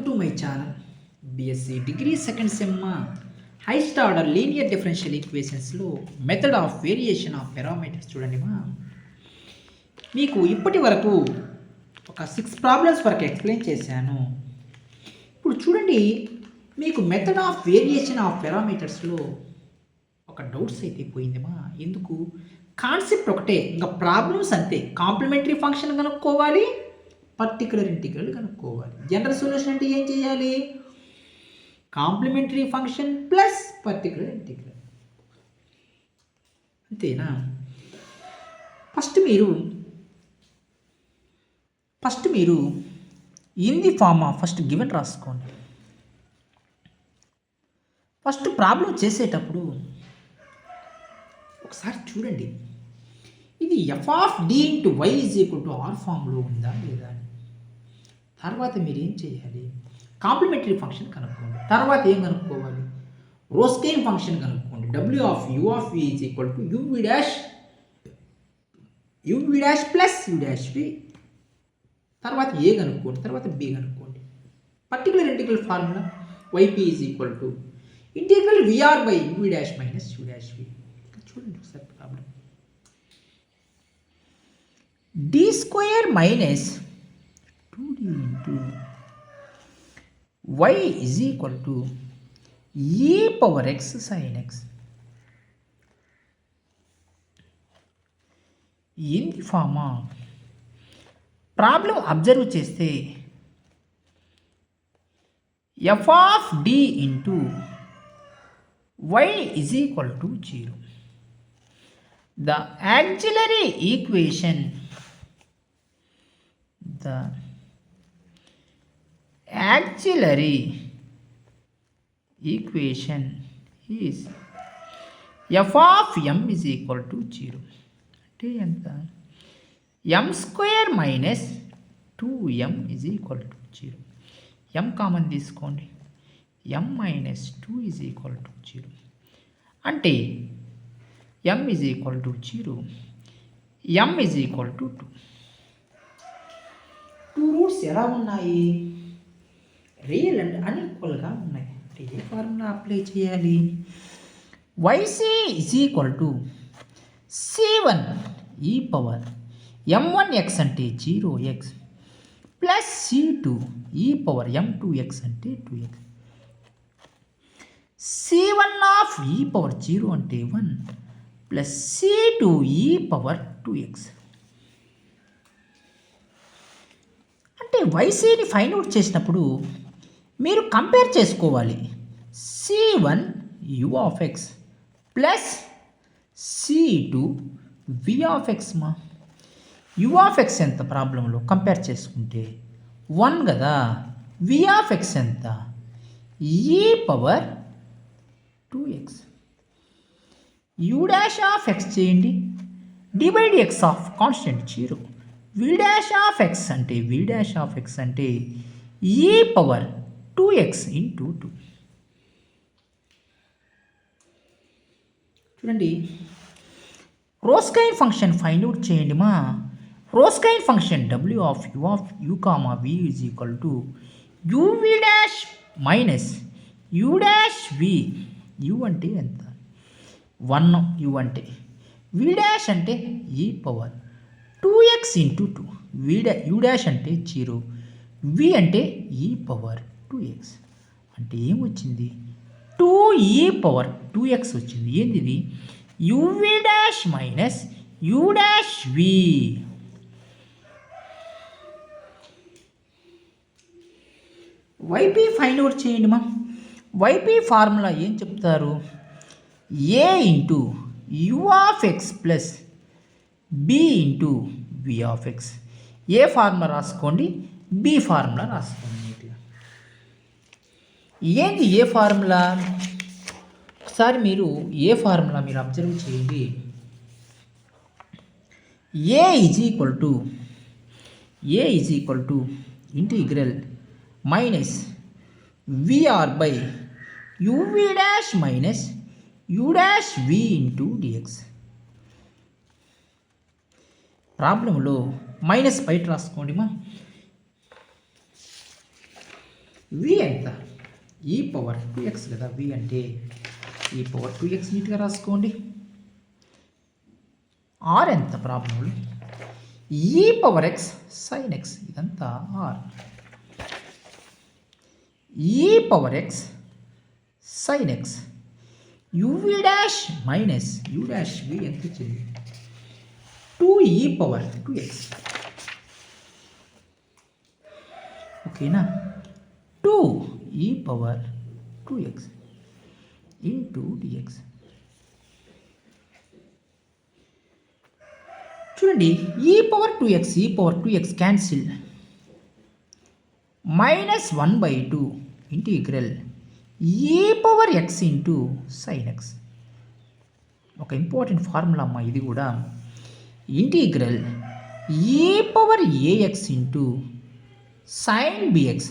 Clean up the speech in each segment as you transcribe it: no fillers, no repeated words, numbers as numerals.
to my channel BSc Degree Second Sem Highest Order Linear Differential Equations లో method of variation of parameters చూడండి మీకు ఇప్పటి వరకు ఒక 6 ప్రాబ్లమ్స్ వరకు ఎక్స్ప్లెయిన్ చేశాను. ఇప్పుడు చూడండి, మీకు మెథడ్ ఆఫ్ వేరియేషన్ ఆఫ్ పారామీటర్స్లో ఒక డౌట్స్ అయితే పోయిందిమా. ఎందుకు? కాన్సెప్ట్ ఒకటే, ఇంకా ప్రాబ్లమ్స్ అంతే. కాంప్లిమెంటరీ ఫంక్షన్ కనుక్కోవాలి, పర్టికులర్ ఇంటిగ్రల్ కనుక్కోవాలి. జనరల్ సొల్యూషన్ అంటే ఏం చేయాలి? Complementary function plus particular integral, అంతేనా? ఫస్ట్ మీరు in the form of first given రాసుకోండి. ఫస్ట్ ప్రాబ్లం చేసేటప్పుడు ఒకసారి చూడండి, ఇది f of D into y is equal to R ఫామ్లో ఉందా లేదా అని. తర్వాత మీరు ఏం చేయాలి? కాంప్లిమెంటరీ ఫంక్షన్ కనుక్కోండి. తర్వాత ఏం కనుక్కోవాలి? రోస్కెయిన్ ఫంక్షన్ కనుక్కోండి. W of u of v is equal to u v dash plus u dash v. తర్వాత ఏ కనుక్కోండి, తర్వాత బి కనుక్కోండి. Particular integral formula y p is equal to integral v R by UV dash minus you dash v. చూడండి ఒకసారి problem. D square minus 2d into y is equal to e power x sin x. In the form problem observe చేస్తే F of D into Y is equal to 0. The auxiliary equation is f of m is equal to 0. అంటే ఎంత? m square minus 2m is equal to 0. m common తీసుకోండి. m minus 2 is equal to 0. అంటే m is equal to 0, m is equal to 2. Two roots ఎలా ఉన్నాయి? Real and అన్ఈక్వల్గా ఉన్నాయి. అంటే ఏ formula apply చేయాలి? YC is equal to c1 ఈ power m1x అంటే 0x plus c2 E power m2x అంటే 2x. c1 of ఈ పవర్ 0 అంటే 1 plus c2 E power 2x. అంటే వైసీని ఫైండ్ అవుట్ చేసినప్పుడు మీరు కంపేర్ చేసుకోవాలి. c1 u of X plus c2 v of x. u of X ఎంత ప్రాబ్లంలో కంపేర్ చేసుకుంటే 1 కదా. v ఆఫ్ ఎక్స్ ఎంత? e power 2x. u dash of x చేయండి, d by dx of constant 0. v dash of x అంటే e power 2x into 2. చూడండి, Wronskian function find out చేయండి Wronskian function w of u comma v is equal to uv dash minus u dash v. u అంటే ఎంత? 1 u అంటే, v dash అంటే e power 2x into 2. u dash అంటే 0, v అంటే e power 2x. అంటే ఏమొచ్చింది? 2e power 2x వచ్చింది. ఏంది ఇది? uv dash minus u dash v. YP find out చేయండి వైపీ ఫార్ములా ఏం చెప్తారు? a into u of X plus b into v of X. A formula రాసుకోండి, b ఫార్ములా రాసుకోండి నీట్గా. ఏంటి ఏ ఫార్ములా? ఒకసారి మీరు ఏ ఫార్ములా మీరు అబ్జర్వ్ చేయండి. A is equal to integral minus VR by UV dash minus you dash we into DX. ప్రాబ్లంలో minus బయట రాసుకోండి వి ఎంత ఈ పవర్ 2x కదా వి అంటే ఈ పవర్ 2x నీట్గా రాసుకోండి. ఆర్ ఎంత ప్రాబ్లంలో ఈ పవర్ ఎక్స్ సైన్ ఎక్స్ ఇదంతా ఆర్ ఈ power x sine X UV dash minus you dash వి ఎంత వచ్చింది 2e పవర్ 2x ఓకేనా 2e power 2x into dx. చూడండి e power 2x cancel -1/2 integral e power x into sine x. ఒక important formula అమ్మా ఇది కూడా. Integral e power a x into sine b x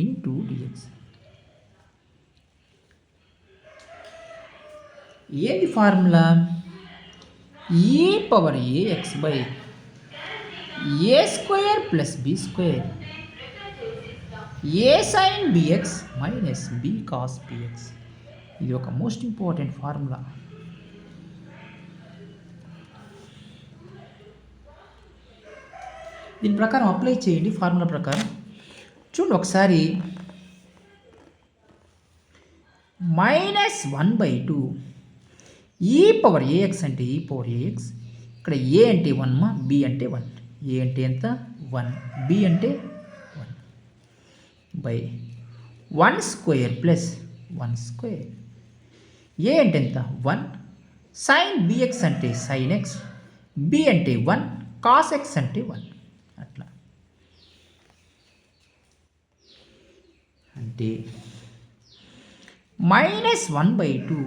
into d x. ఏంటి formula e power a x by a square plus B square A sine bx minus B cos b x. ఇది ఒక most important formula. దీని ప్రకారం apply చేయండి formula ప్రకారం. చూడండి ఒకసారి -1/2 e power AX అంటే ఈ పవర్ ఏఎక్స్. ఇక్కడ ఏ అంటే 1 బి అంటే 1. ఏ అంటే ఎంత 1 బి అంటే 1 బై 1 స్క్వేర్ ప్లస్ 1 స్క్వేర్. ఏ అంటే ఎంత 1 సైన్ బిఎక్స్ అంటే సైన్ ఎక్స్ బి అంటే 1 కాస్ ఎక్స్ అంటే 1. అట్లా అంటే -1/2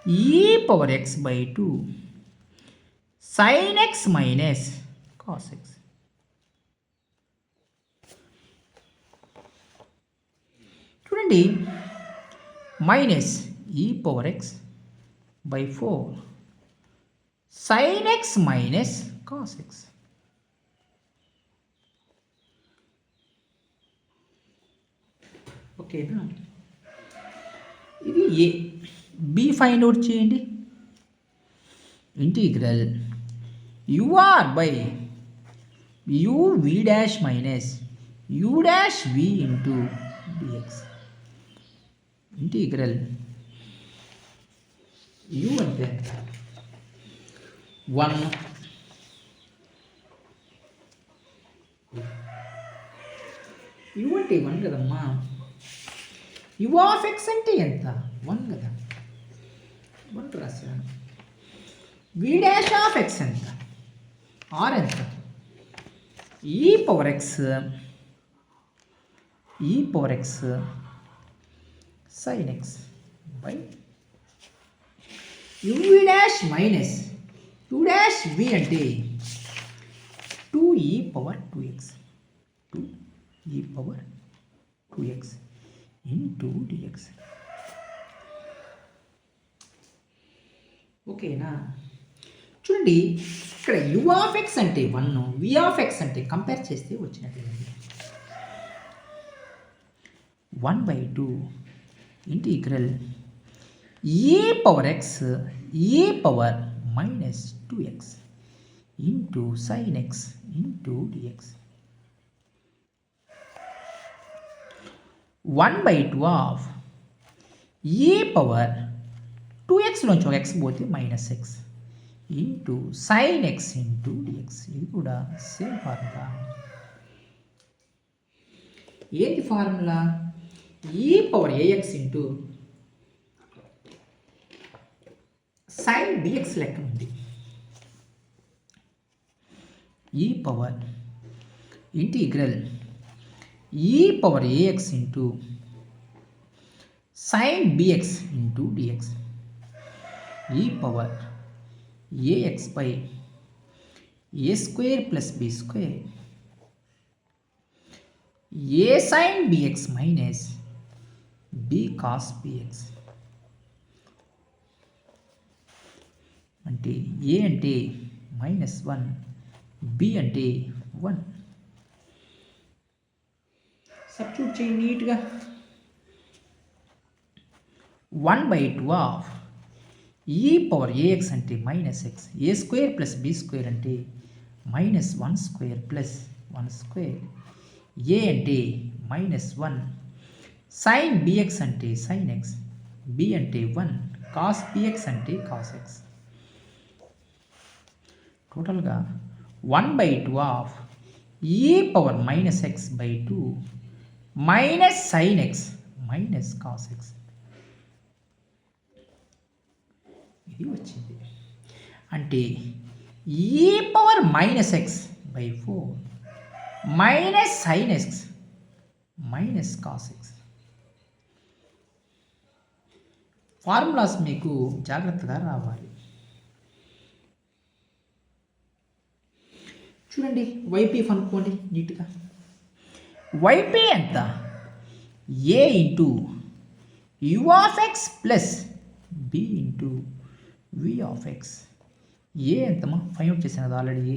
e power x by 2 sine X minus cos x. చూడండి మైనస్ ఈ power x by 4 sine X minus cos X. ఓకేనా. ఇది ఏ బి ఫైండ్ అవుట్ చేయండి. Integral u R by u v dash minus you dash we into d x. Integral u అంటే 1 you అంటే 1 కదమ్మా. You of x అంటే ఎంత 1 కదా 1 రాశాను. వి డాష్ ఆఫ్ ఎక్స్ ఎంత ఆర్ ఎంత ఈ power x sine X by UV dash minus you dash వి అంటే 2e power 2x into dx. ఓకేనా. చూడండి ఇక్కడ యు ఆఫ్ ఎక్స్ అంటే 1 వి ఆఫ్ ఎక్స్ అంటే కంపేర్ చేస్తే వచ్చినట్టు 1/2 integral e power x e power minus 2x into sine x into d x. 1/2 of e power 2x నుంచి ఒక ఎక్స్ పోతే minus x into sine x into d x. ఇది కూడా same formula. ఏంటి formula e power a x into sine b x లెక్క ఉంది. E power integral e power a x into sine b x into d x. E power a x by a square plus B square A sine bx minus B cos BX. అంటే A అంటే -1 B అంటే 1. Substitute చేయి నీట్గా. 1/2 of ఈ power AX అంటే minus X, ఏ square plus B square అంటే minus 1 square plus 1 square, ఏ అంటే -1, sign bx అంటే సైన్ ఎక్స్, బి అంటే 1, కాస్ బిఎక్స్ అంటే కాస్ ఎక్స్. టోటల్గా 1/2 ఆఫ్ ఈ power -x/2 minus sine X minus cos X. ఇది వచ్చింది. అంటే ఈ power -x/4 minus sine X minus cos X. Formulas మీకు జాగ్రత్తగా రావాలి. చూడండి, వైపీ కనుక్కోండి నీట్గా. వైపీ ఎంత? A into U of X plus B into V of X. A ఎంతమా ఫైండ్ అవుట్ చేశాను అది ఆల్రెడీ.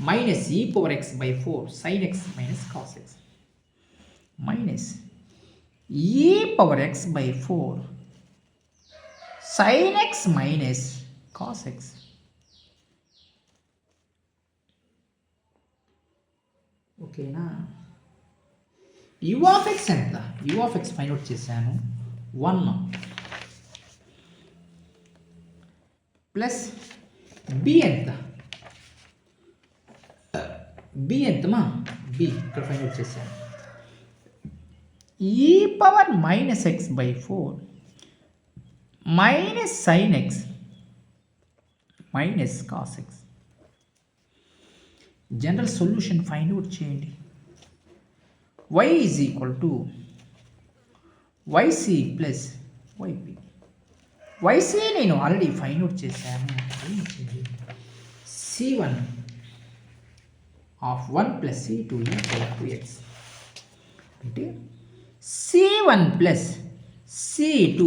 మైనస్ ఈ power x/4 sine X minus cos X minus ఈ power x/4 sine X minus cos X. ఓకేనా? U of X ఎంత? U of X find out చేశాను 1 plus B ఎంత? B ఎంతమా? బి ఇక్కడ ఫైండ్ అవుట్ చేశాను. E power -x/4 minus sine X minus cos X. General solution find out చేయండి. y is equal to yc plus yp. yc నేను already find out చేశాను. c1 of 1 plus c2 equal to x అంటే c1 plus c2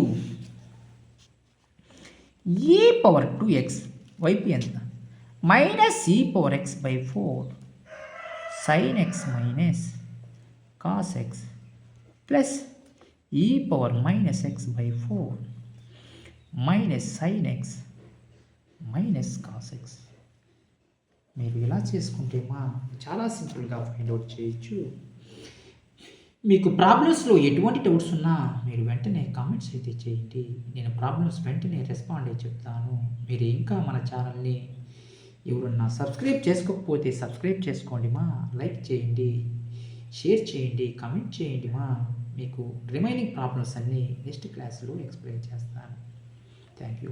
E power 2x. yp ఎంత? Minus ఈ power x/4 sine X minus cos X plus E power -x/4 minus sine X minus cos X. మీరు ఇలా చేసుకుంటే చాలా సింపుల్గా find out చేయొచ్చు. మీకు ప్రాబ్లమ్స్లో ఎటువంటి డౌట్స్ ఉన్నా మీరు వెంటనే కామెంట్స్ అయితే చేయండి. నేను ప్రాబ్లమ్స్ వెంటనే రెస్పాండ్ అయ్యి చెప్తాను. మీరు ఇంకా మన ఛానల్ని ఎవరన్నా సబ్స్క్రైబ్ చేసుకోకపోతే సబ్స్క్రైబ్ చేసుకోండి లైక్ చేయండి, షేర్ చేయండి, కామెంట్ చేయండి మీకు రిమైనింగ్ ప్రాబ్లమ్స్ అన్నీ నెక్స్ట్ క్లాస్లో ఎక్స్ప్లెయిన్ చేస్తాను. Thank you